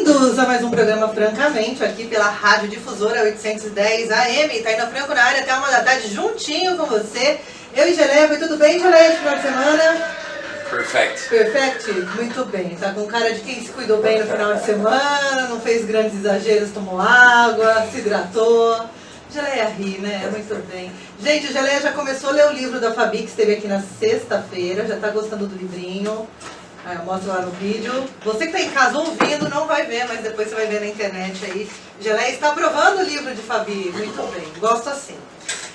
Bem-vindos a mais um programa Francamente, aqui pela Rádio Difusora 810 AM. Taína Franco na área até 1 da tarde, juntinho com você. Eu e Geleia, foi tudo bem, Geleia, esse final de semana? Perfect. Perfect? Muito bem. Tá com cara de quem se cuidou bem no final de semana, não fez grandes exageros, tomou água, se hidratou. Geleia ri, né? Muito bem. Gente, o Geleia já começou a ler o livro da Fabi, que esteve aqui na sexta-feira. Já tá gostando do livrinho. Eu mostro lá no vídeo. Você que está em casa ouvindo não vai ver, mas depois você vai ver na internet aí. Geleia está aprovando o livro de Fabi. Muito bem, gosto assim.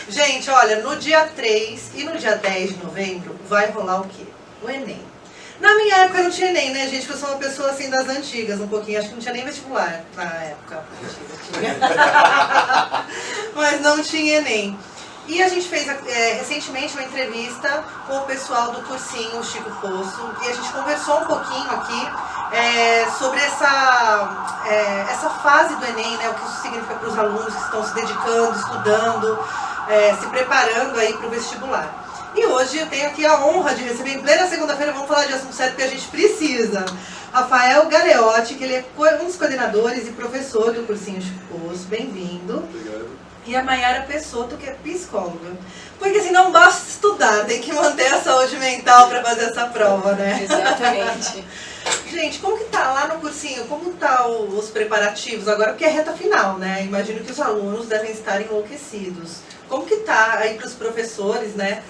Gente, olha, no dia 3 e no dia 10 de novembro vai rolar o quê? O Enem. Na minha época não tinha Enem, né, gente? Porque eu sou uma pessoa assim das antigas, um pouquinho. Acho que não tinha nem vestibular na época. Tinha. Mas não tinha Enem. E a gente fez recentemente uma entrevista com o pessoal do cursinho Chico Poço e a gente conversou um pouquinho aqui sobre essa fase do Enem, né, o que isso significa para os alunos que estão se dedicando, estudando, se preparando aí para o vestibular. E hoje eu tenho aqui a honra de receber, em plena segunda-feira, vamos falar de assunto sério que a gente precisa, Rafael Galeotti, que ele é um dos coordenadores e professor do cursinho Chico Poço. Bem-vindo. Obrigado. E a Mayara Pessotto, que é psicóloga. Porque assim, não basta estudar, tem que manter a saúde mental para fazer essa prova, né? Exatamente. Gente, como que tá lá no cursinho? Como tá os preparativos agora? Porque é reta final, né? Imagino que os alunos devem estar enlouquecidos. Como que tá aí para os professores, né?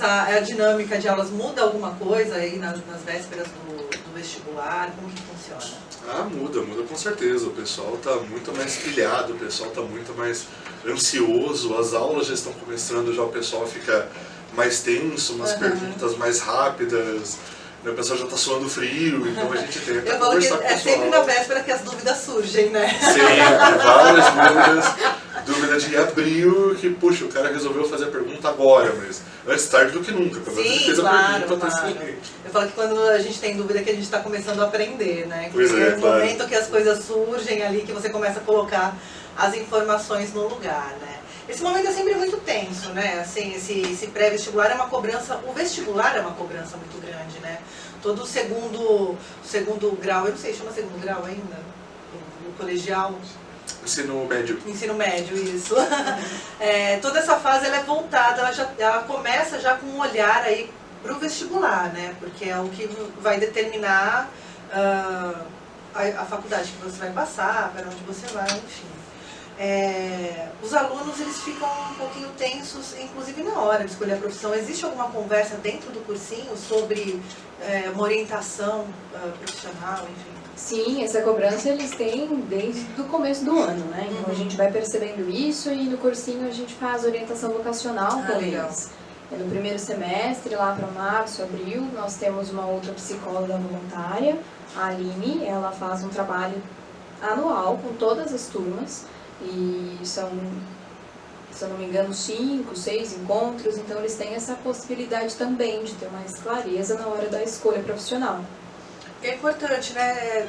A dinâmica de aulas muda alguma coisa aí nas vésperas do vestibular? Como que funciona? Ah, muda com certeza. O pessoal tá muito mais pilhado, o pessoal tá muito mais ansioso, as aulas já estão começando, já o pessoal fica mais tenso, umas perguntas mais rápidas, né? O pessoal já tá suando frio, então a gente tenta Eu falo que conversar com o pessoal. sempre na véspera que as dúvidas surgem, né? Sempre, várias dúvidas. Dúvida de abril, que, puxa, o cara resolveu fazer a pergunta agora, mas antes tarde do que nunca. Pelo menos ele fez a pergunta, tá excelente. Eu falo que quando a gente tem dúvida que a gente está começando a aprender, né? Pois que é, o momento que as coisas surgem ali, que você começa a colocar as informações no lugar, né? Esse momento é sempre muito tenso, né? Assim, esse pré-vestibular é uma cobrança, o vestibular é uma cobrança muito grande, né? Todo o segundo grau, eu não sei, chama segundo grau ainda? O colegial? Ensino médio. Ensino médio, isso. Toda essa fase ela é voltada, ela começa já com um olhar aí para o vestibular, né? Porque é o que vai determinar a faculdade que você vai passar, para onde você vai, enfim. Os alunos eles ficam um pouquinho tensos, inclusive na hora de escolher a profissão. Existe alguma conversa dentro do cursinho sobre uma orientação profissional, enfim? Sim, essa cobrança eles têm desde o começo do ano, né? Então a gente vai percebendo isso e no cursinho a gente faz orientação vocacional com eles. No primeiro semestre, lá para março, abril, nós temos uma outra psicóloga voluntária, a Aline. Ela faz um trabalho anual com todas as turmas e são, se eu não me engano, 5, 6 encontros. Então eles têm essa possibilidade também de ter mais clareza na hora da escolha profissional. É importante, né?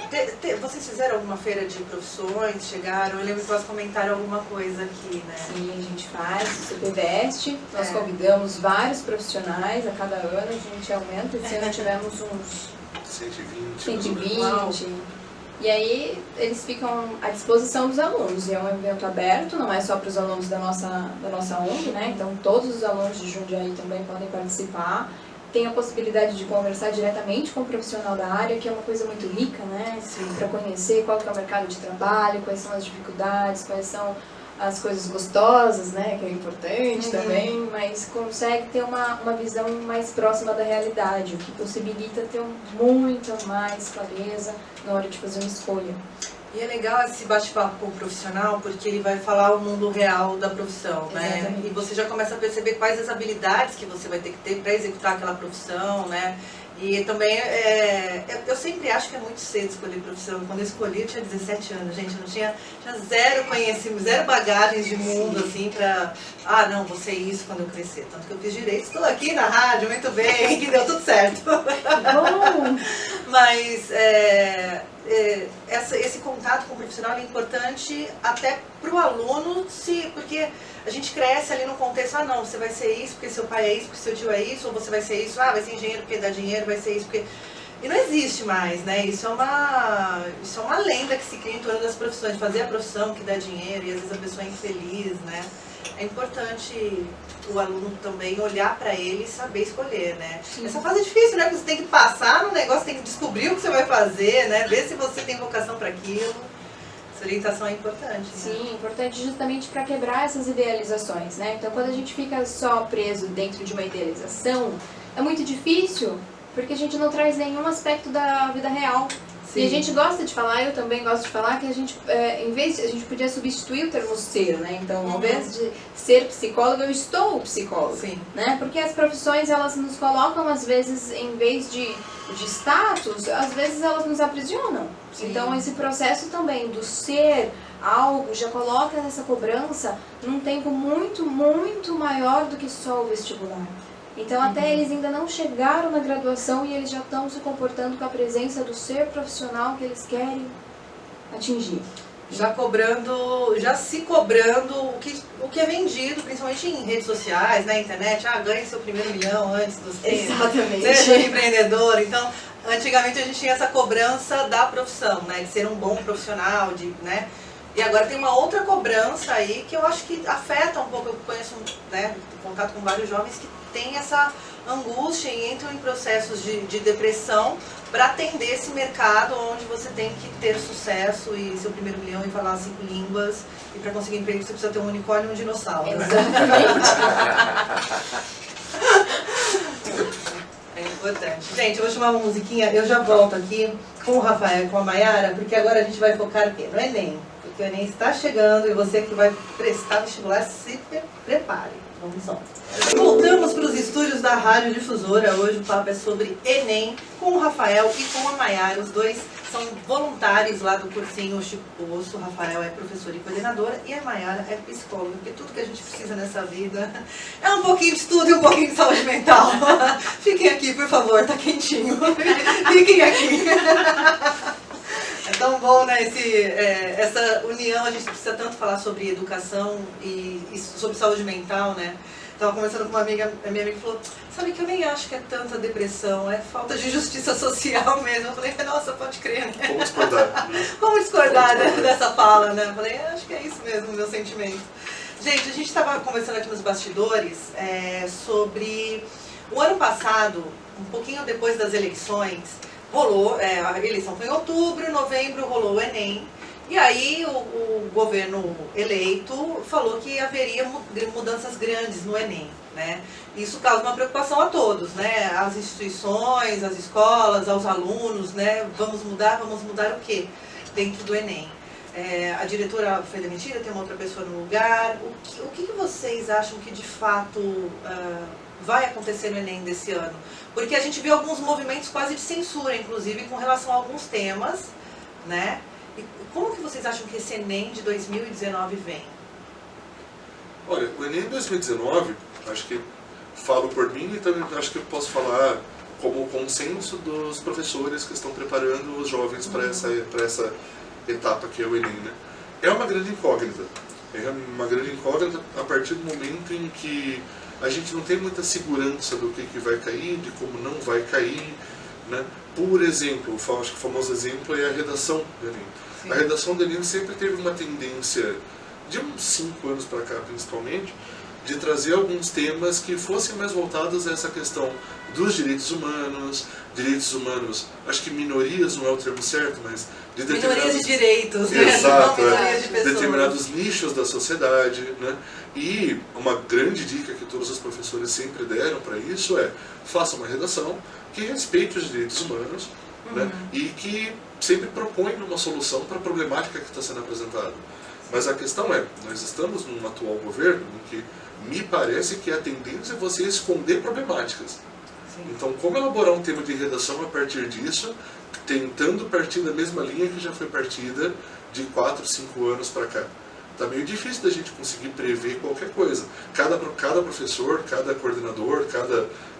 Vocês fizeram alguma feira de profissões? Chegaram? Eu lembro que vocês comentaram alguma coisa aqui, né? Sim, a gente faz o CPVest, nós convidamos vários profissionais a cada ano, a gente aumenta. Esse ano tivemos uns 120. E aí eles ficam à disposição dos alunos. E é um evento aberto, não é só para os alunos da nossa ONG, né? Então todos os alunos de Jundiaí também podem participar. Tem a possibilidade de conversar diretamente com o profissional da área, que é uma coisa muito rica, né? Para conhecer qual que é o mercado de trabalho, quais são as dificuldades, quais são as coisas gostosas, né? Que é importante também, mas consegue ter uma visão mais próxima da realidade, o que possibilita ter muita mais clareza na hora de fazer uma escolha. E é legal esse bate-papo com o profissional, porque ele vai falar o mundo real da profissão, né? Exatamente. E você já começa a perceber quais as habilidades que você vai ter que ter para executar aquela profissão, né? E também, eu sempre acho que é muito cedo escolher profissão. Quando eu escolhi, eu tinha 17 anos, gente. Eu não tinha zero conhecimento, zero bagagens de mundo, assim, pra... Ah, não, vou ser isso quando eu crescer. Tanto que eu fiz direito, estou aqui na rádio, muito bem, que deu tudo certo. Bom. Mas esse contato com o profissional é importante até para o aluno, porque a gente cresce ali no contexto, ah não, você vai ser isso porque seu pai é isso, porque seu tio é isso, ou você vai ser isso, ah, vai ser engenheiro porque dá dinheiro, vai ser isso porque... E não existe mais, né? Isso é uma lenda que se cria em torno das profissões, de fazer a profissão que dá dinheiro e às vezes a pessoa é infeliz, né? É importante o aluno também olhar para ele e saber escolher, né? Sim. Essa fase é difícil, né? Porque você tem que passar no negócio, tem que descobrir o que você vai fazer, né? Ver se você tem vocação para aquilo. Essa orientação é importante, né? Sim, importante justamente para quebrar essas idealizações, né? Então, quando a gente fica só preso dentro de uma idealização, é muito difícil, porque a gente não traz nenhum aspecto da vida real. Sim. E a gente gosta de falar, eu também gosto de falar, que a gente, em vez de, a gente podia substituir o termo ser, né? Então, ao invés de ser psicólogo, eu estou psicólogo. Sim. Né? Porque as profissões, elas nos colocam, às vezes, em vez de status, às vezes elas nos aprisionam. Sim. Então, esse processo também do ser algo já coloca essa cobrança num tempo muito, muito maior do que só o vestibular. Então, até eles ainda não chegaram na graduação e eles já estão se comportando com a presença do ser profissional que eles querem atingir. Já se cobrando o que é vendido, principalmente em redes sociais, na internet. Ganhe seu primeiro milhão antes dos 30. Exatamente. Seja empreendedor. Então, antigamente a gente tinha essa cobrança da profissão, né? De ser um bom profissional, né? E agora tem uma outra cobrança aí que eu acho que afeta um pouco. Eu conheço, né, contato com vários jovens que têm essa angústia e entram em processos de depressão para atender esse mercado onde você tem que ter sucesso e seu primeiro milhão e falar 5 línguas. E para conseguir emprego você precisa ter um unicórnio e um dinossauro. Exatamente. É importante. Gente, eu vou chamar uma musiquinha, eu já volto aqui com o Rafael e com a Mayara, porque agora a gente vai focar no Enem. Porque o Enem está chegando e você que vai prestar vestibular, se prepare. Vamos lá. Voltamos para os estúdios da Rádio Difusora. Hoje o papo é sobre Enem com o Rafael e com a Mayara. Os dois são voluntários lá do cursinho Chico Poço. O Rafael é professor e coordenadora e a Mayara é psicóloga, porque tudo que a gente precisa nessa vida é um pouquinho de estudo e um pouquinho de saúde mental. Fiquem aqui, por favor, tá quentinho. Fiquem aqui. É tão bom, né, essa união. A gente precisa tanto falar sobre educação e sobre saúde mental, né? Estava conversando com uma amiga, a minha amiga falou, sabe que eu nem acho que é tanta depressão, é falta de justiça social mesmo. Eu falei, nossa, pode crer, né? Como discordar? Como discordar dessa fala, né? Eu falei, acho que é isso mesmo o meu sentimento. Gente, a gente estava conversando aqui nos bastidores sobre o ano passado, um pouquinho depois das eleições, rolou, a eleição foi em outubro, novembro rolou o Enem, e aí o governo eleito falou que haveria mudanças grandes no Enem, né? Isso causa uma preocupação a todos, né? As instituições, as escolas, aos alunos, né? Vamos mudar o quê dentro do Enem? A diretora foi demitida, tem uma outra pessoa no lugar. O que vocês acham que de fato vai acontecer no Enem desse ano? Porque a gente viu alguns movimentos quase de censura, inclusive, com relação a alguns temas, né? E como que vocês acham que esse Enem de 2019 vem? Olha, o Enem 2019, acho que falo por mim e também acho que eu posso falar como consenso dos professores que estão preparando os jovens para essa etapa que é o Enem, né? É uma grande incógnita. É uma grande incógnita a partir do momento em que a gente não tem muita segurança do que vai cair, de como não vai cair, né? Por exemplo, acho que o famoso exemplo é a redação do Enem. Sim. A redação do Enem sempre teve uma tendência, de uns 5 anos para cá principalmente, de trazer alguns temas que fossem mais voltados a essa questão dos direitos humanos, acho que minorias não é o termo certo, mas de minorias de direitos, né? Exato, não minorias de pessoas. Determinados nichos da sociedade, né? E uma grande dica que todos os professores sempre deram para isso é: faça uma redação que respeite os direitos humanos, né? E que sempre propõe uma solução para a problemática que está sendo apresentada. Mas a questão é, nós estamos num atual governo em que me parece que a tendência é você esconder problemáticas. Sim. Então, como elaborar um tema de redação a partir disso, tentando partir da mesma linha que já foi partida de 4, 5 anos para cá? Está meio difícil da gente conseguir prever qualquer coisa. Cada professor, cada coordenador,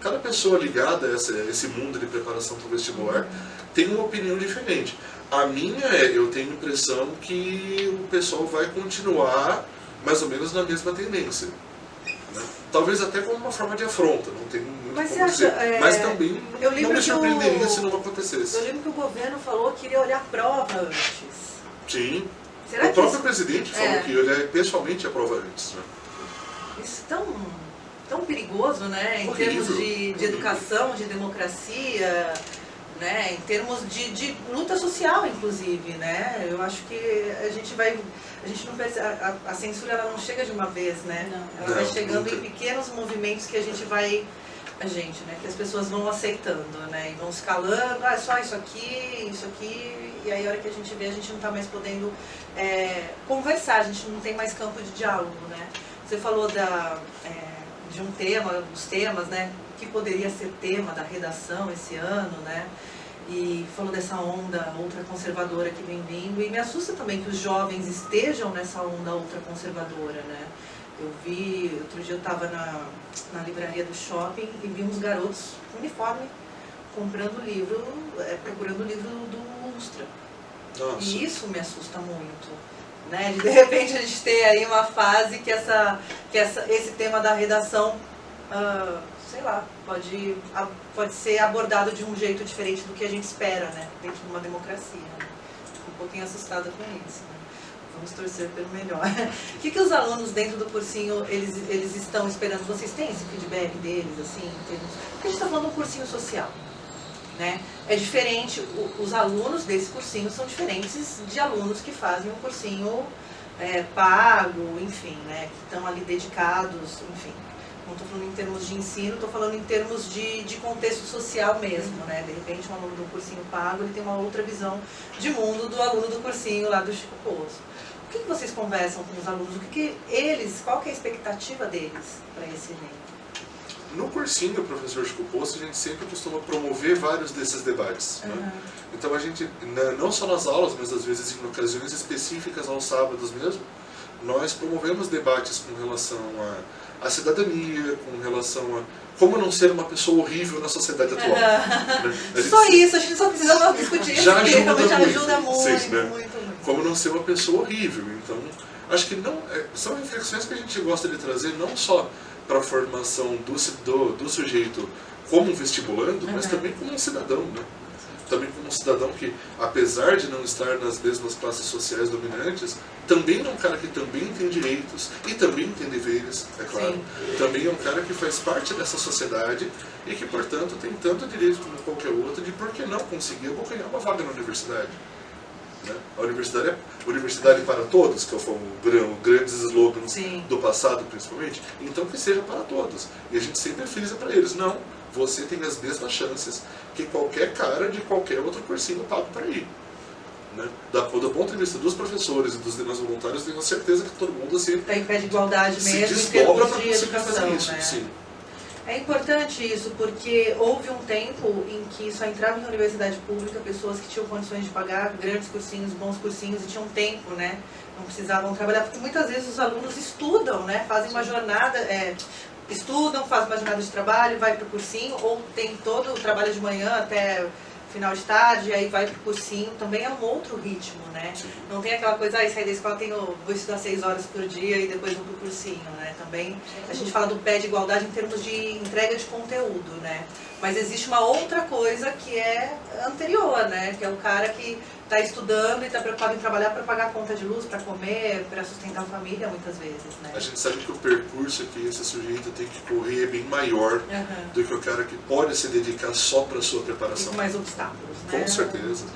cada pessoa ligada a esse mundo de preparação para o vestibular tem uma opinião diferente. A minha eu tenho a impressão que o pessoal vai continuar mais ou menos na mesma tendência, né? talvez até como uma forma de afronta, não tem muito Mas como você dizer. acha, Mas também eu não lembro me que surpreenderia se não acontecesse. Eu lembro que o governo falou que iria olhar a prova antes. Sim. Será O que próprio isso... presidente falou que ele pessoalmente a prova antes. Né? Isso é tão perigoso, né? Em Horrível, termos de educação, de democracia, né? Em termos de luta social, inclusive, né? Eu acho que a gente não percebe, a censura ela não chega de uma vez, né? Não. Ela vai Não, chegando nunca. em pequenos movimentos que a gente, né? Que as pessoas vão aceitando, né? E vão escalando, só isso aqui, e aí a hora que a gente vê, a gente não está mais podendo conversar, a gente não tem mais campo de diálogo, né? Você falou de um tema, dos temas, né? Que poderia ser tema da redação esse ano, né? E falou dessa onda ultraconservadora que vem vindo, e me assusta também que os jovens estejam nessa onda ultraconservadora, né? Eu vi, outro dia eu estava na livraria do shopping e vi uns garotos com uniforme comprando livro, procurando o livro do Ustra. Nossa. E isso me assusta muito, né? De repente a gente ter aí uma fase que esse tema da redação, sei lá, pode ser abordado de um jeito diferente do que a gente espera, né? Dentro de uma democracia. Né? Fico um pouquinho assustada com isso, né? Vamos torcer pelo melhor. O que os alunos dentro do cursinho, eles estão esperando? Vocês têm esse feedback deles, assim, em termos... Porque a gente está falando de um cursinho social, né? É diferente, os alunos desse cursinho são diferentes de alunos que fazem um cursinho pago, enfim, né? Que estão ali dedicados, enfim. Não estou falando em termos de ensino, estou falando em termos de contexto social mesmo, né? De repente, um aluno do cursinho pago, ele tem uma outra visão de mundo do aluno do cursinho lá do Chico Poço. O que vocês conversam com os alunos? Qual que é a expectativa deles para esse Enem? No cursinho, professor Chico Poço, a gente sempre costuma promover vários desses debates. Né? Então a gente, não só nas aulas, mas às vezes em ocasiões específicas aos sábados mesmo, nós promovemos debates com relação à cidadania, com relação a como não ser uma pessoa horrível na sociedade atual. Né? Só isso, a gente só precisa discutir isso, já porque realmente ajuda muito, sim, né? muito. Como não ser uma pessoa horrível. Então, acho que são reflexões que a gente gosta de trazer não só para a formação do sujeito como um vestibulando, mas também como um cidadão, né? Também como um cidadão que, apesar de não estar nas mesmas classes sociais dominantes, também é um cara que também tem direitos e também tem deveres, é claro. Sim. Também é um cara que faz parte dessa sociedade e que, portanto, tem tanto direito como qualquer outro de por que não conseguir abocanhar uma vaga na universidade. Né? A universidade para todos, que foi um grandes slogans do passado, principalmente, então que seja para todos. E a gente sempre frisa para eles, não, você tem as mesmas chances que qualquer cara de qualquer outro cursinho pago para ir. Né? Do ponto de vista dos professores e dos demais voluntários, tenho certeza que todo mundo está em pé de igualdade se mesmo, desdobra em para termos de conseguir fazer educação, isso. né? Sim. É importante isso, porque houve um tempo em que só entravam em universidade pública pessoas que tinham condições de pagar grandes cursinhos, bons cursinhos, e tinham tempo, né? Não precisavam trabalhar, porque muitas vezes os alunos estudam, né? Fazem uma jornada, estudam, fazem uma jornada de trabalho, vai para o cursinho, ou tem todo o trabalho de manhã até final de tarde, aí vai pro cursinho, também é um outro ritmo, né? Sim. Não tem aquela coisa, sair da escola, vou estudar 6 horas por dia e depois vou pro cursinho, né? Também a gente fala do pé de igualdade em termos de entrega de conteúdo, né? Mas existe uma outra coisa que é anterior, né? Que é o cara que está estudando e está preocupado em trabalhar para pagar a conta de luz, para comer, para sustentar a família, muitas vezes, né? A gente sabe que o percurso que esse sujeito tem que correr é bem maior do que o cara que pode se dedicar só para a sua preparação. Tem mais obstáculos, né? Com certeza.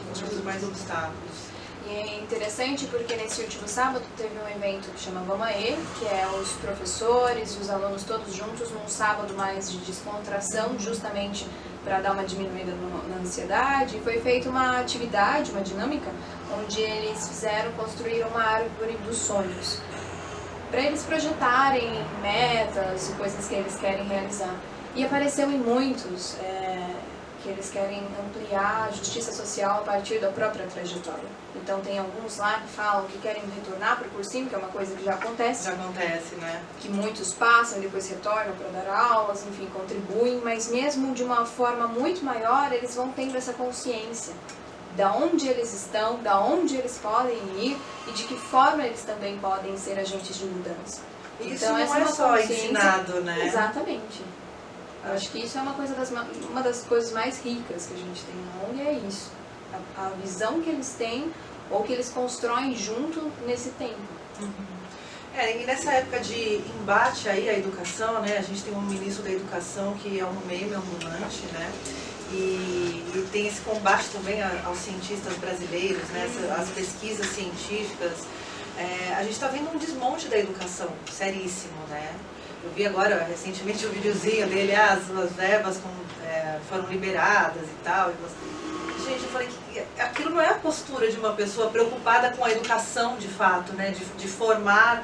Mais obstáculos. E é interessante porque nesse último sábado teve um evento que chama Vamaê, que é os professores e os alunos todos juntos num sábado mais de descontração, justamente para dar uma diminuída na ansiedade. E foi feita uma atividade, uma dinâmica, onde eles construíram uma árvore dos sonhos, para eles projetarem metas e coisas que eles querem realizar. E apareceu em muitos que eles querem ampliar a justiça social a partir da própria trajetória. Então tem alguns lá que falam que querem retornar para o cursinho, que é uma coisa que já acontece. Já acontece, né? Que muitos passam e depois retornam para dar aulas, enfim, contribuem, mas mesmo de uma forma muito maior, eles vão tendo essa consciência da onde eles estão, da onde eles podem ir e de que forma eles também podem ser agentes de mudança. Isso Então, não essa é uma só consciência- ensinado, né? Exatamente. Eu acho que isso é uma das coisas mais ricas que a gente tem na ONG, é isso. A visão que eles têm ou que eles constroem junto nesse tempo. E nessa época de embate aí à educação, né, a gente tem um ministro da educação que é um meme ambulante, né, e tem esse combate também aos cientistas brasileiros, né, as pesquisas científicas. A gente está vendo um desmonte da educação, seríssimo, né. Eu vi agora, recentemente, o videozinho dele, as verbas foram liberadas e tal. Gente, eu falei que aquilo não é a postura de uma pessoa preocupada com a educação de fato, né, de formar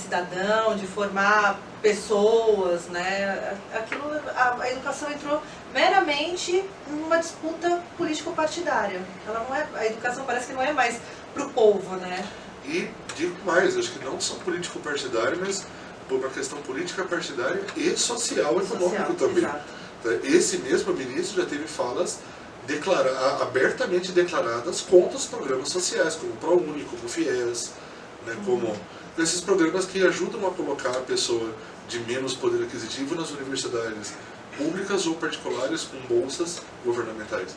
cidadão, de formar pessoas, né. A educação entrou meramente numa disputa político-partidária. Ela não é, a educação parece que não é mais para o povo, né. E digo mais, acho que não só político-partidário, mas por uma questão política partidária e social e econômico também. Exato. Esse mesmo ministro já teve falas abertamente declaradas contra os programas sociais, como o ProUni, como o FIES, né, como esses programas que ajudam a colocar a pessoa de menos poder aquisitivo nas universidades públicas ou particulares com bolsas governamentais.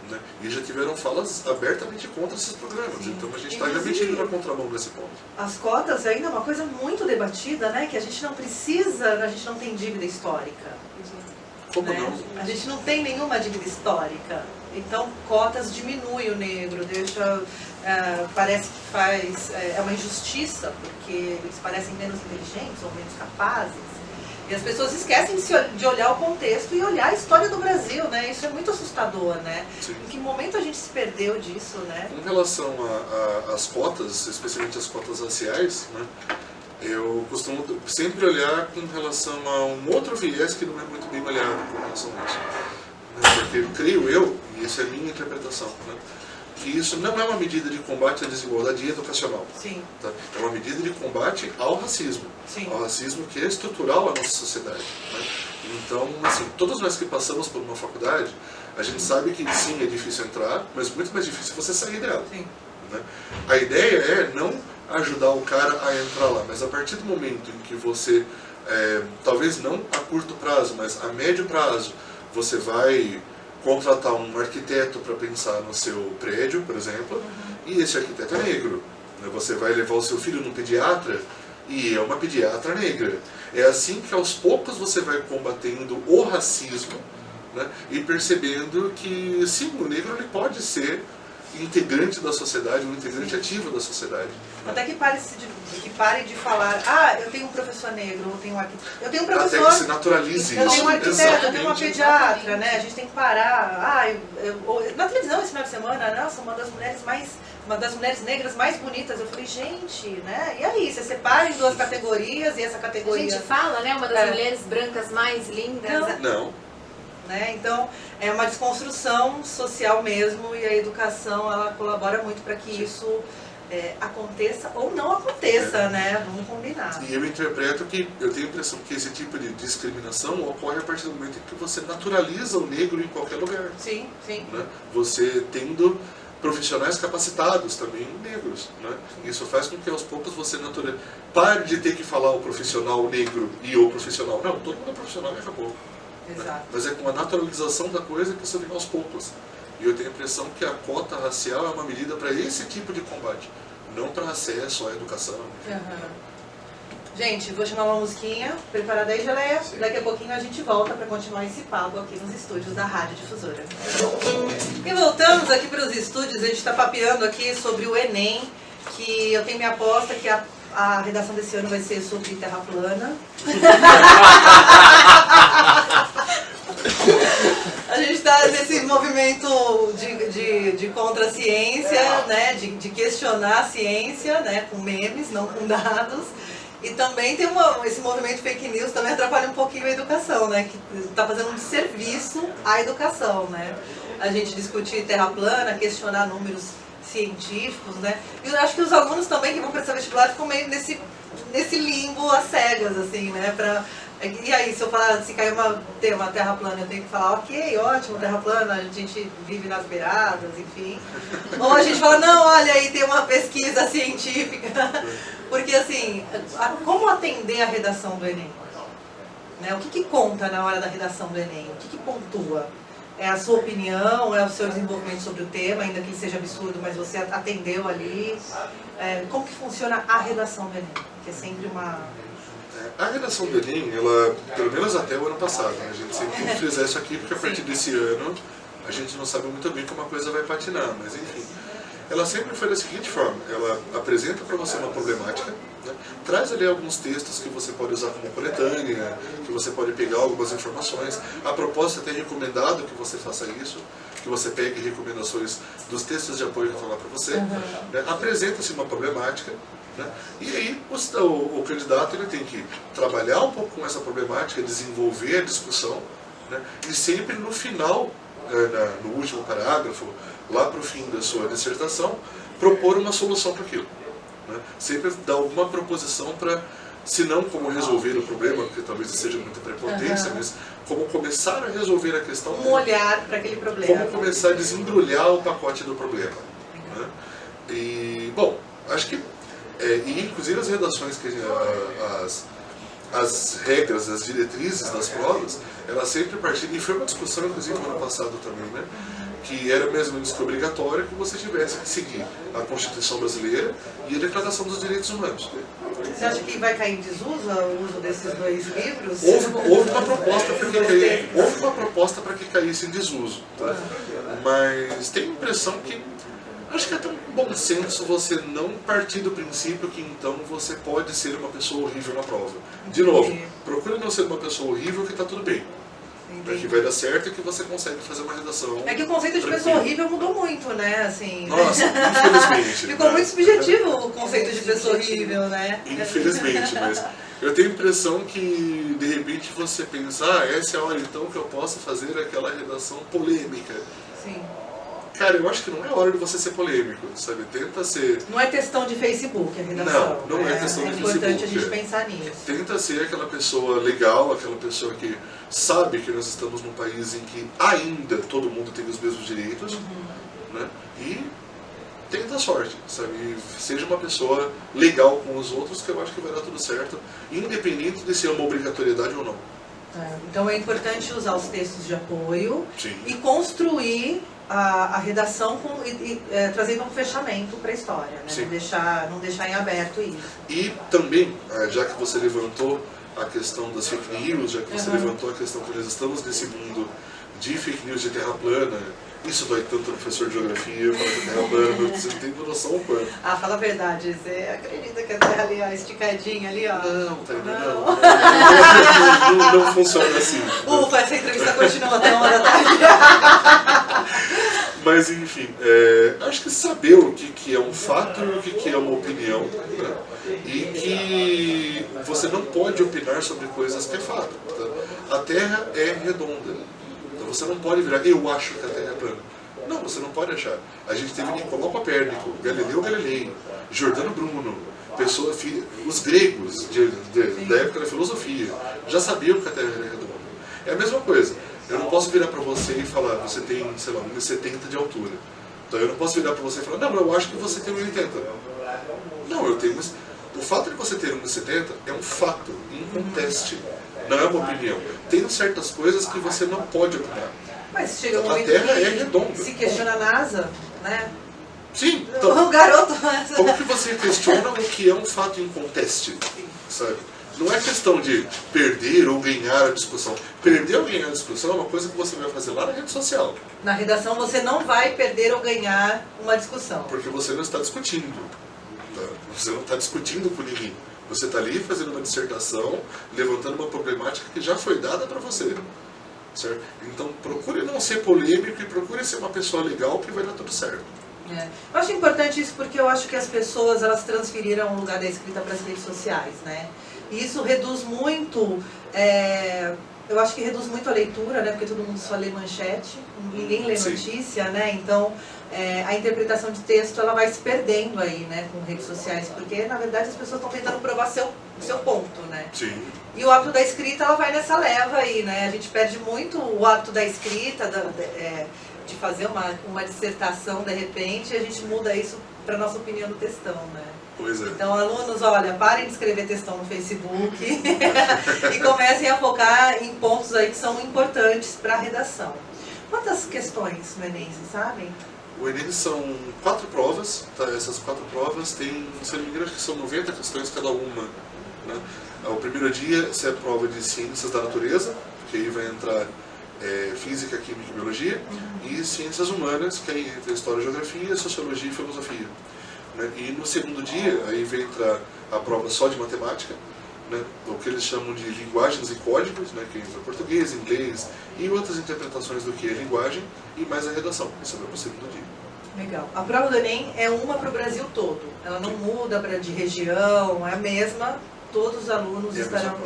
Né? E já tiveram falas abertamente contra esses programas. Sim. Então a gente está realmente indo na contramão nesse ponto. As cotas ainda é uma coisa muito debatida, né? Que a gente não precisa, a gente não tem dívida histórica. Como Né? não? A gente não tem nenhuma dívida histórica. Então, cotas diminui o negro, parece que é uma injustiça, porque eles parecem menos inteligentes ou menos capazes. E as pessoas esquecem de olhar o contexto e olhar a história do Brasil, né? Isso é muito assustador, né? Sim. Em que momento a gente se perdeu disso, né? Com relação às cotas, especialmente as cotas raciais, né, eu costumo sempre olhar com relação a um outro viés que não é muito bem olhado com relação a isso. Né, porque creio eu, e essa é a minha interpretação, né, que isso não é uma medida de combate à desigualdade educacional. Sim. Tá? É uma medida de combate ao racismo. Sim. Ao racismo que é estrutural à nossa sociedade. Né? Então, assim, todos nós que passamos por uma faculdade, a gente sabe que sim, é difícil entrar, mas muito mais difícil você sair dela. Sim. Né? A ideia é não ajudar o cara a entrar lá, mas a partir do momento em que você, talvez não a curto prazo, mas a médio prazo, você vai contratar um arquiteto para pensar no seu prédio, por exemplo, e esse arquiteto é negro. Né? Você vai levar o seu filho num pediatra e é uma pediatra negra. É assim que aos poucos você vai combatendo o racismo, né? E percebendo que sim, o negro ele pode ser integrante da sociedade, um integrante ativo da sociedade. Até que pare de falar, eu tenho um professor negro, eu tenho um professor... Até que se naturalize eu isso. tenho um arquiteto, eu tenho uma Exatamente. pediatra, né? A gente tem que parar. Na televisão esse final de semana, nossa, uma das mulheres negras mais bonitas. Eu falei, gente, né? E aí, você separa em duas categorias e essa A categoria... gente fala, né, uma das mulheres brancas mais lindas. Não. Né? Então, é uma desconstrução social mesmo, e a educação ela colabora muito para que isso aconteça ou não aconteça, né? Vamos combinar. E eu interpreto que, eu tenho a impressão que esse tipo de discriminação ocorre a partir do momento em que você naturaliza o negro em qualquer lugar. Sim, sim. Né? Você tendo profissionais capacitados também negros. Né? Isso faz com que aos poucos você pare de ter que falar o profissional negro e o profissional. Não, todo mundo é profissional e acabou. Exato. Mas é com a naturalização da coisa que você vem aos poucos. E eu tenho a impressão que a cota racial é uma medida para esse tipo de combate, não para acesso à educação. Uhum. Gente, vou chamar uma musiquinha. Preparada aí, Geleia? Sim. Daqui a pouquinho a gente volta para continuar esse papo aqui nos estúdios da Rádio Difusora. E voltamos aqui para os estúdios. A gente está papeando aqui sobre o Enem, que eu tenho minha aposta que a redação desse ano vai ser sobre terra plana. A gente está nesse movimento de contra a ciência, né? De questionar a ciência, né? Com memes, não com dados. E também tem esse movimento fake news também atrapalha um pouquinho a educação, né? Que está fazendo um desserviço à educação, né? A gente discutir terra plana, questionar números científicos, né? E eu acho que os alunos também que vão prestar vestibular ficam meio nesse limbo às cegas, assim, né? E aí, se eu falar, se cair uma terra plana, eu tenho que falar, ok, ótimo, terra plana, a gente vive nas beiradas, enfim. Ou a gente fala, não, olha aí, tem uma pesquisa científica. Porque assim, como atender a redação do Enem? Né? O que conta na hora da redação do Enem? O que pontua? É a sua opinião, é o seu desenvolvimento sobre o tema, ainda que ele seja absurdo, mas você atendeu ali. Como que funciona a redação do Enem? Que é sempre uma... A redação do Enem, ela, pelo menos até o ano passado, né? A gente sempre tem que frisar isso aqui, porque a partir desse ano a gente não sabe muito bem como a coisa vai patinar, mas enfim. Ela sempre foi da seguinte forma, ela apresenta para você uma problemática, né? Traz ali alguns textos que você pode usar como coletânea, que você pode pegar algumas informações. A proposta é até recomendado que você faça isso, que você pegue recomendações dos textos de apoio que estão lá para você. Né? Apresenta-se uma problemática, né? E aí o candidato ele tem que trabalhar um pouco com essa problemática, desenvolver a discussão, né? E sempre no final, no último parágrafo, lá para o fim da sua dissertação, propor uma solução para aquilo. Né? Sempre dar alguma proposição para, se não como resolver o problema, porque talvez seja muita prepotência, mas como começar a resolver a questão. Um olhar para aquele problema. Como começar a desembrulhar o pacote do problema. Né? E, bom, acho que, e inclusive as redações, as regras, as diretrizes das provas, elas sempre partiram, e foi uma discussão, inclusive, no ano passado também, né? Que era mesmo que obrigatório que você tivesse que seguir a Constituição Brasileira e a Declaração dos Direitos Humanos. Você acha que vai cair em desuso o uso desses dois livros? Houve uma proposta para que caísse em desuso. Tá? Mas tenho a impressão que, acho que é até um bom senso você não partir do princípio que então você pode ser uma pessoa horrível na prova. De novo, procure não ser uma pessoa horrível que está tudo bem. Que vai dar certo e que você consegue fazer uma redação. É que o conceito de pessoa horrível mudou muito, né? Assim, nossa, infelizmente. Ficou muito subjetivo o conceito de pessoa horrível, né? Infelizmente, mas eu tenho a impressão que de repente você pensa, essa é a hora então que eu posso fazer aquela redação polêmica. Sim. Cara, eu acho que não é hora de você ser polêmico, sabe? Tenta ser... Não é questão de Facebook a redação. Não é questão de Facebook. É importante a gente pensar nisso. Tenta ser aquela pessoa legal, aquela pessoa que sabe que nós estamos num país em que ainda todo mundo tem os mesmos direitos, né? E tenta a sorte, sabe? E seja uma pessoa legal com os outros, que eu acho que vai dar tudo certo, independente de ser uma obrigatoriedade ou não. Então é importante usar os textos de apoio. Sim. E construir a redação trazendo um fechamento para a história, né? Não deixar em aberto isso. E também, já que você levantou a questão das fake news, já que você levantou a questão que nós estamos nesse mundo de fake news de terra plana, isso dói tanto no professor de geografia, eu falo que terra plana, você não tem noção o quanto. Fala a verdade, você acredita que a terra ali, ó, esticadinha ali, ó? Não funciona assim. Ufa, essa entrevista continua até 1h da tarde. Mas enfim, acho que saber o que é um fato e o que é uma opinião, né? E que você não pode opinar sobre coisas que é fato. Tá? A Terra é redonda, então você não pode virar, eu acho que a Terra é plana. Não, você não pode achar. A gente teve Nicolau Copérnico, Galileu Galilei, Giordano Bruno, os gregos da época da filosofia já sabiam que a Terra era redonda. É a mesma coisa. Eu não posso virar para você e falar, você tem, sei lá, 1,70 de altura. Então eu não posso virar para você e falar, não, eu acho que você tem 1,80. Não, eu tenho... O fato de você ter 1,70 é um fato, inconteste. Não é uma opinião. Tem certas coisas que você não pode opinar. Mas chega um a momento Terra que é redonda. se questiona a NASA, né? Sim, então, o garoto... como que você questiona o que é um fato inconteste, sabe? Não é questão de perder ou ganhar a discussão. Perder ou ganhar a discussão é uma coisa que você vai fazer lá na rede social. Na redação você não vai perder ou ganhar uma discussão. Porque você não está discutindo. Tá? Você não está discutindo com ninguém. Você está ali fazendo uma dissertação, levantando uma problemática que já foi dada para você. Certo? Então procure não ser polêmico e procure ser uma pessoa legal que vai dar tudo certo. Eu acho importante isso porque eu acho que as pessoas elas transferiram o lugar da escrita para as redes sociais, né? E isso reduz muito eu acho que reduz muito a leitura, né? Porque todo mundo só lê manchete, ninguém lê Sim. notícia, né? Então, a interpretação de texto ela vai se perdendo aí, né? Com redes sociais, porque na verdade as pessoas estão tentando provar seu ponto, né? Sim. E o hábito da escrita, ela vai nessa leva aí, né? A gente perde muito o hábito da escrita, de fazer uma dissertação de repente, e a gente muda isso para nossa opinião no textão, né? Pois é. Então, alunos, olha, parem de escrever textão no Facebook e comecem a focar em pontos aí que são importantes para a redação. Quantas questões no Enem, vocês sabem? O Enem são 4 provas, tá? Essas 4 provas têm, se não me engano, acho que são 90 questões cada uma, né? O primeiro dia é a prova de ciências da natureza, que aí vai entrar física, química e biologia, e ciências humanas, que aí entra história, geografia, sociologia e filosofia. Né? E no segundo dia, aí vem entrar a prova só de matemática, né? O que eles chamam de linguagens e códigos, né? Que entra português, inglês e outras interpretações do que é linguagem, e mais a redação. Isso vai para o segundo dia. Legal. A prova do Enem é uma para o Brasil todo. Ela não muda de região, é a mesma. Todos os alunos estarão...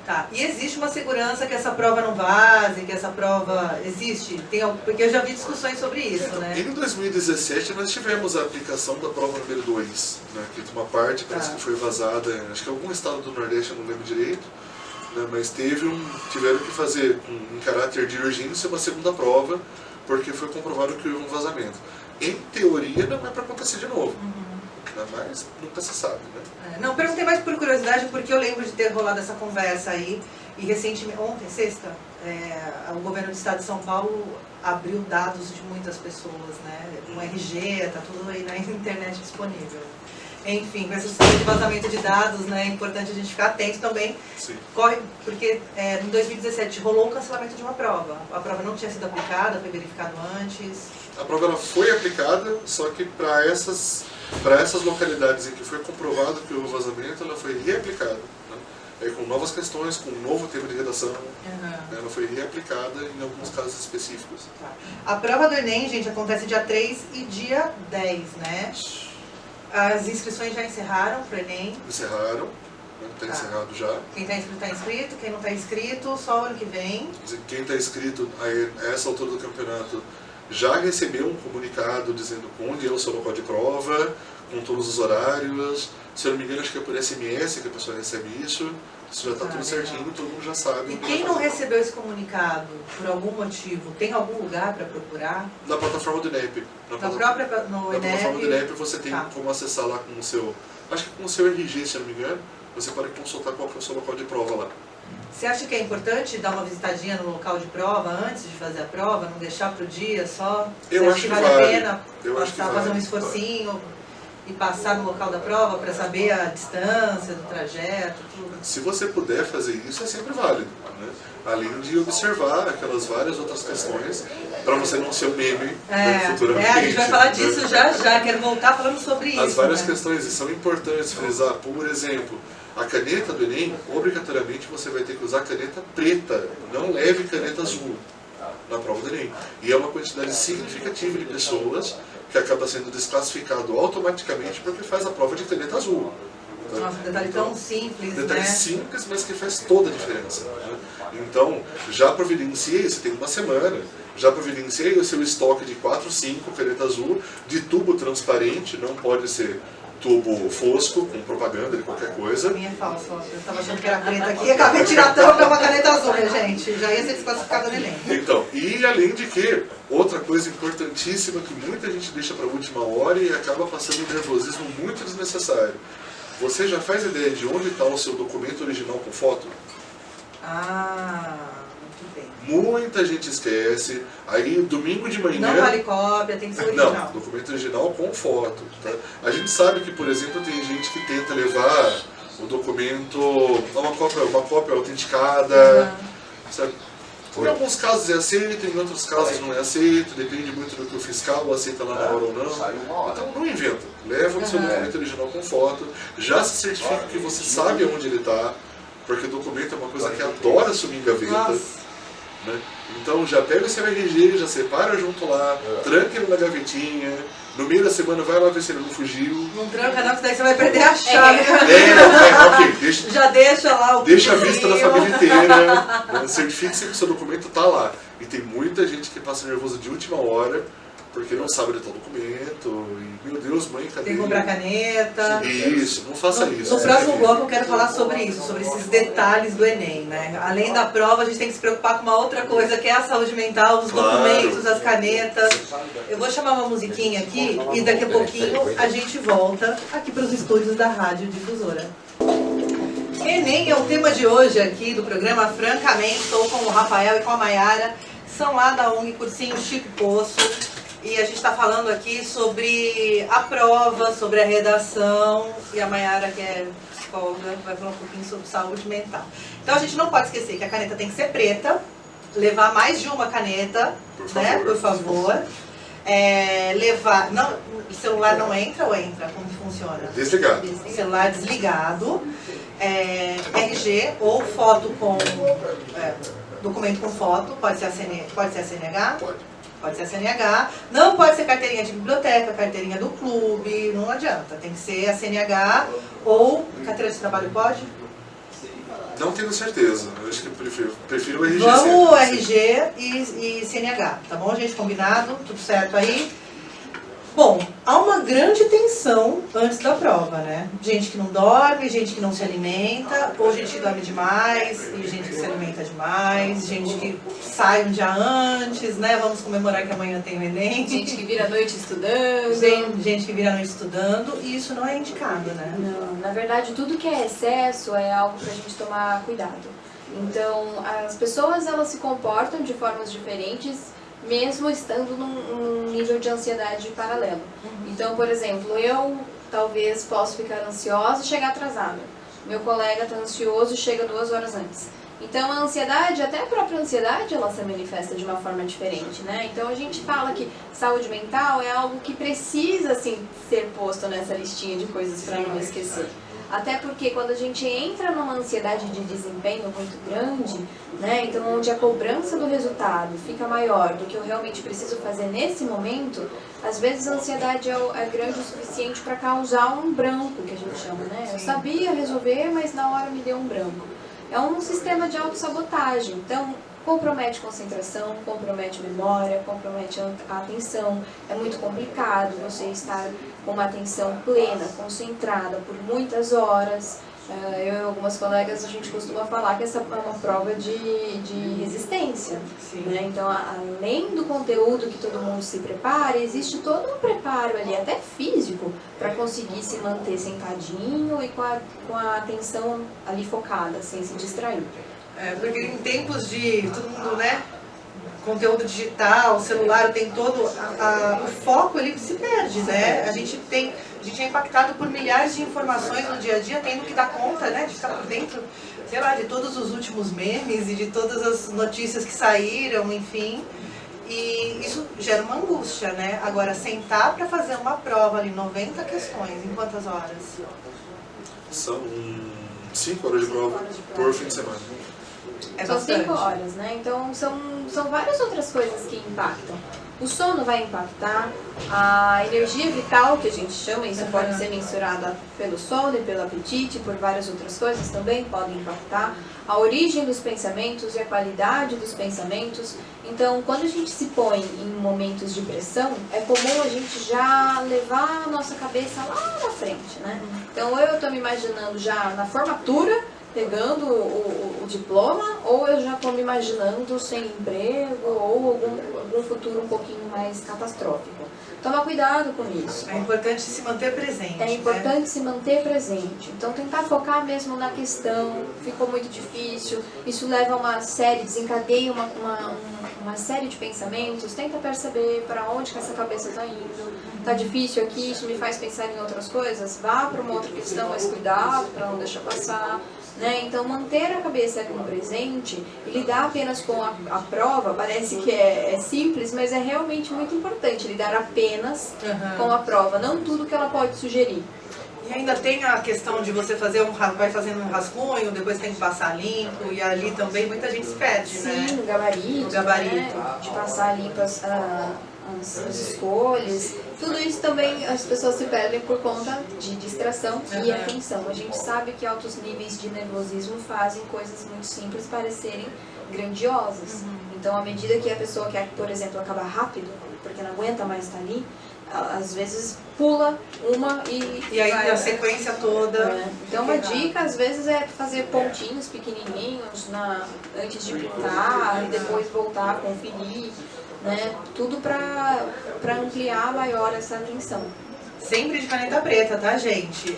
Tá. E existe uma segurança que essa prova não vaze, que essa prova existe? Porque eu já vi discussões sobre isso, né? Em 2017 nós tivemos a aplicação da prova número 2, né? Que uma parte parece que foi vazada, acho que algum estado do Nordeste, eu não lembro direito, né? Mas tiveram que fazer em caráter de urgência uma segunda prova, porque foi comprovado que houve um vazamento. Em teoria não é para acontecer de novo. Mas nunca se sabe, né? Não, perguntei mais por curiosidade, porque eu lembro de ter rolado essa conversa aí, e recentemente, ontem, sexta, o governo do estado de São Paulo abriu dados de muitas pessoas, né? Um RG, tá tudo aí na internet disponível. Enfim, com essa história de vazamento de dados, né? É importante a gente ficar atento também. Sim. Porque em 2017 rolou o cancelamento de uma prova. A prova não tinha sido aplicada, foi verificado antes. A prova ela foi aplicada, só que para essas localidades em que foi comprovado que houve vazamento, ela foi reaplicada, né? Aí, com novas questões, com um novo tema de redação, ela foi reaplicada em alguns casos específicos. Tá. A prova do Enem, gente, acontece dia 3 e dia 10, né? As inscrições já encerraram para o Enem? Encerraram, né? Está encerrado já. Quem está inscrito está inscrito, quem não está inscrito, só o ano que vem. Quem está inscrito a essa altura do campeonato já recebeu um comunicado dizendo onde é o seu local de prova, com todos os horários. Se eu não me engano, acho que é por SMS que a pessoa recebe isso. Isso já está tudo certinho, todo mundo já sabe. E quem não recebeu esse comunicado, por algum motivo, tem algum lugar para procurar? Na plataforma do INEP. No plataforma do INEP você tem como acessar lá com o seu... Acho que com o seu RG, se eu não me engano, você pode consultar qual que é o seu local de prova lá. Você acha que é importante dar uma visitadinha no local de prova antes de fazer a prova, não deixar para o dia só? Eu acho que vale a pena fazer um esforcinho e passar no local da prova para saber a distância do trajeto, tudo? Se você puder fazer isso, é sempre válido, né? Além de observar aquelas várias outras questões, para você não ser um meme futuramente. A gente vai falar disso já, quero voltar falando sobre isso. As várias questões são importantes frisar. Por exemplo, a caneta do Enem, obrigatoriamente você vai ter que usar caneta preta, não leve caneta azul na prova do Enem. E é uma quantidade significativa de pessoas que acaba sendo desclassificado automaticamente porque faz a prova de caneta azul. Nossa, um detalhe tão simples, detalhe simples, mas que faz toda a diferença, né? Então, já providenciei, você tem uma semana, já providenciei o seu estoque de 4, 5 caneta azul, de tubo transparente, não pode ser tubo fosco, com propaganda de qualquer coisa. A minha é falsa, eu estava achando que era preta aqui e acabei de tirar a tampa, é uma caneta azul, minha gente. Já ia ser desclassificado no Enem. Então, e além de que, outra coisa importantíssima que muita gente deixa para a última hora e acaba passando um nervosismo muito desnecessário. Você já faz ideia de onde está o seu documento original com foto? Muito bem. Muita gente esquece, aí domingo de manhã... Não vale cópia, tem que ser original. Não, documento original com foto. Tá? A gente sabe que, por exemplo, tem gente que tenta levar o documento, uma cópia autenticada, sabe? Em alguns casos é aceito, em outros casos não é aceito, depende muito do que o fiscal aceita lá na hora ou não. Então não inventa, leva o seu documento original com foto, já se certifica que você sabe onde ele está, porque documento é uma coisa que adora sumir em gaveta. né? Então já pega o seu RG, já separa junto lá, tranca ele na gavetinha, no meio da semana vai lá ver se ele não fugiu. Não tranca não, que daí você vai perder a chave. Ok, deixa, Já deixa lá o deixa a vista da pininho. família inteira, né? Certifique-se que o seu documento tá lá. E tem muita gente que passa nervoso de última hora, porque não sabe onde está o documento, e meu Deus, mãe, cadê? Tem que comprar caneta. Isso, não faça isso. No próximo bloco eu quero falar sobre isso, sobre esses detalhes do Enem, né? Além da prova, a gente tem que se preocupar com uma outra coisa, que é a saúde mental, os documentos, as canetas. Eu vou chamar uma musiquinha aqui e daqui a pouquinho a gente volta aqui para os estúdios da Rádio Difusora. Enem é o tema de hoje aqui do programa Francamente. Estou com o Rafael e com a Maiara, que são lá da ONG Cursinho Chico Poço. E a gente está falando aqui sobre a prova, sobre a redação, e a Maiara, que é psicóloga, vai falar um pouquinho sobre saúde mental. Então a gente não pode esquecer que a caneta tem que ser preta, levar mais de uma caneta, né, por favor. Levar, não, o celular não entra ou entra? Como que funciona? Desligado. Celular desligado, RG ou foto com, documento com foto, pode ser a CNH? Pode ser a CNH, não pode ser carteirinha de biblioteca, carteirinha do clube, não adianta. Tem que ser a CNH ou carteira de trabalho pode? Não tenho certeza, eu acho que prefiro o RG. Vamos sempre. RG e CNH, tá bom, gente? Combinado? Tudo certo aí? Bom, há uma grande tensão antes da prova, né? Gente que não dorme, gente que não se alimenta, ou gente que dorme demais, e gente que se alimenta demais, gente que sai um dia antes, né? Vamos comemorar que amanhã tem o Enem. Gente que vira a noite estudando. Gente que vira a noite estudando, e isso não é indicado, né? Não, na verdade, tudo que é excesso é algo pra gente tomar cuidado. Então, as pessoas, elas se comportam de formas diferentes, mesmo estando num nível de ansiedade paralelo. Então, por exemplo, eu talvez possa ficar ansiosa e chegar atrasada. Meu colega está ansioso e chega 2 horas antes. Então, a ansiedade, até a própria ansiedade, ela se manifesta de uma forma diferente, né? Então, a gente fala que saúde mental é algo que precisa, assim, ser posto nessa listinha de coisas para não esquecer. Até porque quando a gente entra numa ansiedade de desempenho muito grande, né, então onde a cobrança do resultado fica maior do que eu realmente preciso fazer nesse momento, às vezes a ansiedade é grande o suficiente para causar um branco, que a gente chama, né? Eu sabia resolver, mas na hora me deu um branco. É um sistema de autossabotagem, então compromete concentração, compromete memória, compromete a atenção. É muito complicado você estar com uma atenção plena, concentrada por muitas horas. Eu e algumas colegas, a gente costuma falar que essa é uma prova de resistência. Né? Então, além do conteúdo que todo mundo se prepara, existe todo um preparo ali, até físico, para conseguir se manter sentadinho e com a atenção ali focada, sem se distrair. Porque em tempos de todo mundo, né, conteúdo digital, celular, tem todo o foco, ele se perde, né? A gente é impactado por milhares de informações no dia a dia, tendo que dar conta, né, de ficar por dentro, sei lá, de todos os últimos memes e de todas as notícias que saíram, enfim. E isso gera uma angústia, né? Agora, sentar para fazer uma prova ali, 90 questões, em quantas horas? São 5 horas de prova por fim de semana. São 5 horas, né? Então são várias outras coisas que impactam. O sono vai impactar, a energia vital, que a gente chama, isso pode ser mensurada pelo sono e pelo apetite, por várias outras coisas também podem impactar. A origem dos pensamentos e a qualidade dos pensamentos. Então, quando a gente se põe em momentos de pressão, é comum a gente já levar a nossa cabeça lá na frente, né? Então, eu estou me imaginando já na formatura, pegando o diploma, ou eu já estou me imaginando sem emprego, ou algum futuro um pouquinho mais catastrófico. Toma cuidado com isso. É importante se manter presente. É importante se manter presente. Então, tentar focar mesmo na questão. Ficou muito difícil. Isso leva a uma série, desencadeia uma série de pensamentos. Tenta perceber para onde que essa cabeça está indo. Está difícil aqui, isso me faz pensar em outras coisas. Vá para uma outra questão, mas cuidado para não deixar passar. Né? Então, manter a cabeça no presente e lidar apenas com a prova, parece que é simples, mas é realmente muito importante lidar apenas com a prova, não tudo que ela pode sugerir. E ainda tem a questão de você fazer vai fazendo um rascunho, depois tem que passar limpo, e ali também muita gente se perde, né? Sim, no gabarito. No gabarito. Né? De passar limpo as escolhas. Tudo isso também as pessoas se perdem por conta de distração e atenção. A gente sabe que altos níveis de nervosismo fazem coisas muito simples parecerem grandiosas. Então, à medida que a pessoa quer, por exemplo, acabar rápido, porque não aguenta mais estar ali, às vezes pula uma e aí vai, a sequência toda. Então uma dica às vezes é fazer pontinhos pequenininhos antes de pintar e depois voltar a conferir, né? Tudo para ampliar maior essa atenção. Sempre de caneta preta, tá, gente?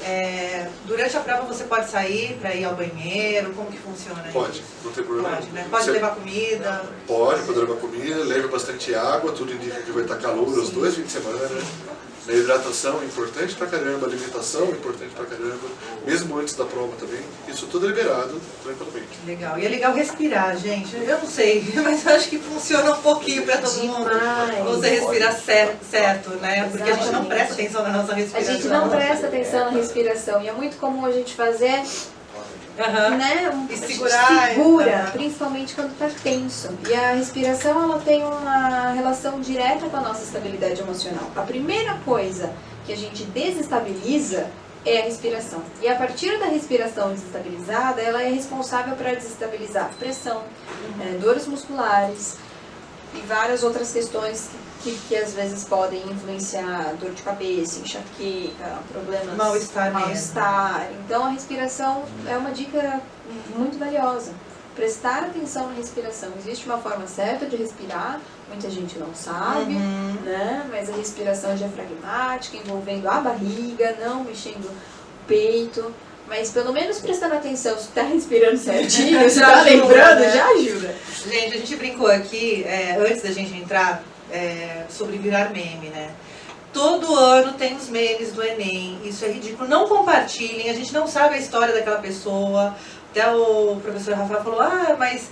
Durante a prova você pode sair para ir ao banheiro? Como que funciona isso? Pode, não tem problema. Pode, né? Pode levar comida? Pode levar comida, leve bastante água, tudo indica que vai estar calor os 2 fins de semana. A hidratação é importante pra caramba, a alimentação é importante pra caramba, mesmo antes da prova também. Isso tudo é liberado tranquilamente. Legal. E é legal respirar, gente. Eu não sei, mas eu acho que funciona um pouquinho pra todo mundo. Você respirar certo, né? Porque a gente não presta atenção na nossa respiração. A gente não presta atenção na respiração. E é muito comum a gente fazer... Né? E segurar, segura, principalmente quando está tenso. E a respiração ela tem uma relação direta com a nossa estabilidade emocional. A primeira coisa que a gente desestabiliza é a respiração. E a partir da respiração desestabilizada, ela é responsável para desestabilizar pressão, dores musculares e várias outras questões que às vezes podem influenciar dor de cabeça, enxaqueca, problemas... Mal-estar. Então a respiração é uma dica muito valiosa. Prestar atenção na respiração. Existe uma forma certa de respirar, muita gente não sabe, né? Mas a respiração diafragmática, envolvendo a barriga, não mexendo o peito. Mas pelo menos prestando atenção, se está respirando certinho, se está lembrando, já ajuda. Gente, a gente brincou aqui, antes da gente entrar, sobre virar meme, né? Todo ano tem os memes do Enem, isso é ridículo. Não compartilhem, a gente não sabe a história daquela pessoa. Até o professor Rafael falou, mas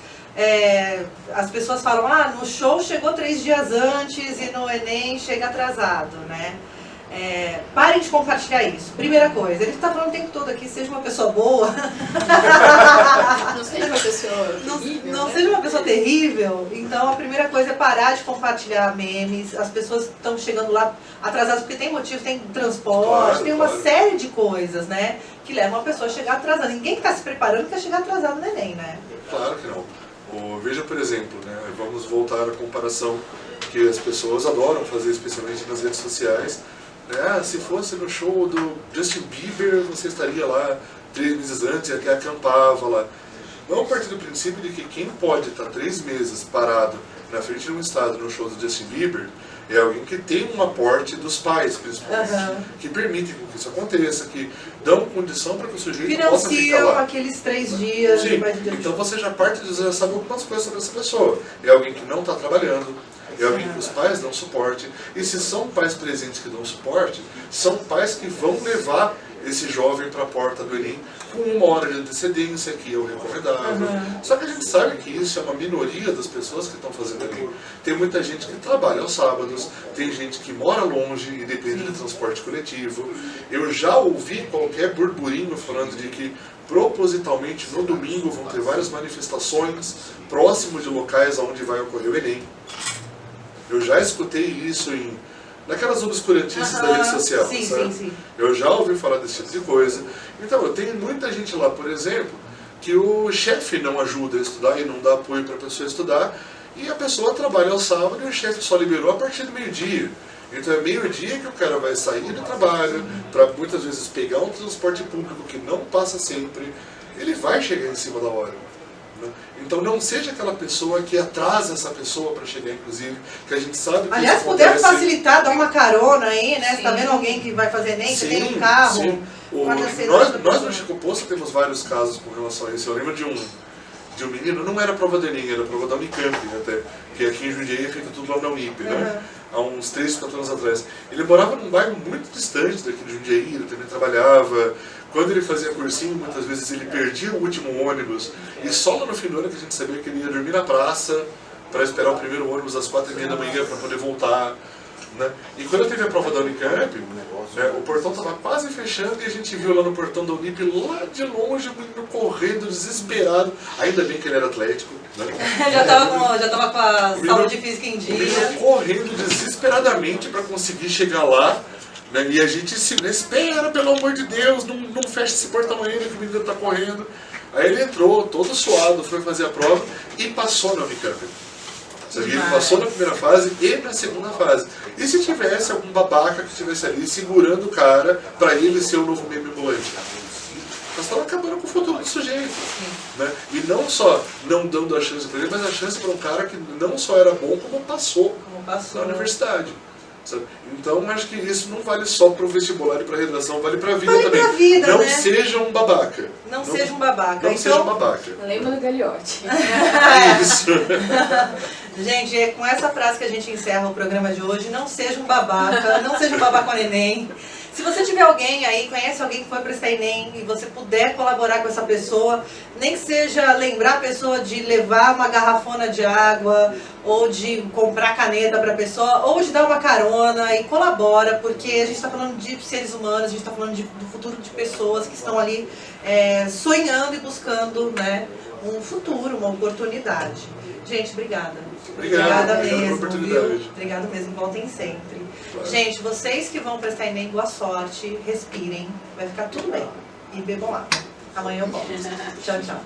as pessoas falam, no show chegou 3 dias antes e no Enem chega atrasado, né? Parem de compartilhar isso. Primeira coisa, ele está falando o tempo todo aqui, seja uma pessoa boa. Não seja uma pessoa terrível. Não seja uma pessoa terrível. Então a primeira coisa é parar de compartilhar memes. As pessoas estão chegando lá atrasadas porque tem motivo, tem transporte, tem uma série de coisas, né? Que levam a pessoa a chegar atrasada. Ninguém que está se preparando quer chegar atrasado no Enem, né? Claro que não. Veja, por exemplo, né? Vamos voltar à comparação que as pessoas adoram fazer, especialmente nas redes sociais. Se fosse no show do Justin Bieber, você estaria lá 3 meses antes e até acampava lá. Vamos partir do princípio de que quem pode estar 3 meses parado na frente de um estádio no show do Justin Bieber é alguém que tem um aporte dos pais, principalmente, que permitem que isso aconteça, que dão condição para que o sujeito possa ficar lá. Aqueles 3 dias. Sim, então você já parte de já sabe algumas coisas sobre essa pessoa. É alguém que não está trabalhando, é alguém que os pais dão suporte, e se são pais presentes que dão suporte, são pais que vão levar esse jovem para a porta do Enem com 1 hora de antecedência, que é o recomendável. Só que a gente sabe que isso é uma minoria das pessoas que estão fazendo Enem. Tem muita gente que trabalha aos sábados, tem gente que mora longe e depende de transporte coletivo. Eu já ouvi qualquer burburinho falando de que propositalmente no domingo vão ter várias manifestações próximos de locais onde vai ocorrer o Enem. Eu já escutei isso naquelas obscurantices da rede social. Sim. Eu já ouvi falar desse tipo de coisa. Então, eu tenho muita gente lá, por exemplo, que o chefe não ajuda a estudar e não dá apoio para a pessoa estudar, e a pessoa trabalha ao sábado e o chefe só liberou a partir do meio-dia. Então é meio-dia que o cara vai sair do trabalho, para muitas vezes pegar um transporte público que não passa sempre, ele vai chegar em cima da hora. Então não seja aquela pessoa que atrasa essa pessoa para chegar, inclusive, que a gente sabe que aliás, isso acontece. Puder facilitar, dar uma carona aí, né? Você tá vendo alguém que vai fazer Enem, que tem um carro. Sim. Nós no Chico Poço temos vários casos com relação a isso. Eu lembro de um menino, não era prova do Enem, era prova da Unicamp, até, que aqui em Jundiaí é feito tudo lá na Unip, né? Há uns 3, 4 anos atrás. Ele morava num bairro muito distante daqui de Jundiaí, ele também trabalhava. Quando ele fazia cursinho, muitas vezes ele perdia o último ônibus, e só lá no fim do ano que a gente sabia que ele ia dormir na praça para esperar o primeiro ônibus às 4h30 da manhã para poder voltar. Né? E quando eu teve a prova da Unicamp, né, o portão estava quase fechando e a gente viu lá no portão da Unip, lá de longe, o menino correndo, desesperado. Ainda bem que ele era atlético. Né? já tava com a saúde física em O menino dia. correndo desesperadamente para conseguir chegar lá. Né? E a gente se espera, pelo amor de Deus, não fecha esse portão ainda que o menino está correndo. Aí ele entrou, todo suado, foi fazer a prova e passou na Unicamp. Ele passou na primeira fase e na segunda fase. E se tivesse algum babaca que estivesse ali segurando o cara para ele ser o novo meme ambulante? Nós estamos acabando com o futuro do sujeito. Né? E não só não dando a chance para ele, mas a chance para um cara que não só era bom, como passou na universidade. Sabe? Então, acho que isso não vale só para o vestibular e para a redação, vale para a vida também. Pra vida, não né? seja um babaca. Não seja um babaca. Não seja um babaca. Lembra do Gagliotti. Isso. Gente, é com essa frase que a gente encerra o programa de hoje. Não seja um babaca, não seja um babaca no Enem. Se você tiver alguém aí, conhece alguém que foi prestar Enem e você puder colaborar com essa pessoa, nem que seja lembrar a pessoa de levar uma garrafona de água, ou de comprar caneta para a pessoa, ou de dar uma carona, e colabora, porque a gente está falando de seres humanos, a gente está falando do futuro de pessoas que estão ali sonhando e buscando, né, um futuro, uma oportunidade. Gente, obrigada. Obrigada mesmo, viu? Obrigada mesmo, voltem sempre. Claro. Gente, vocês que vão prestar Enem, boa sorte, respirem, vai ficar tudo bem. E bebam água. Amanhã eu volto. Tchau, tchau.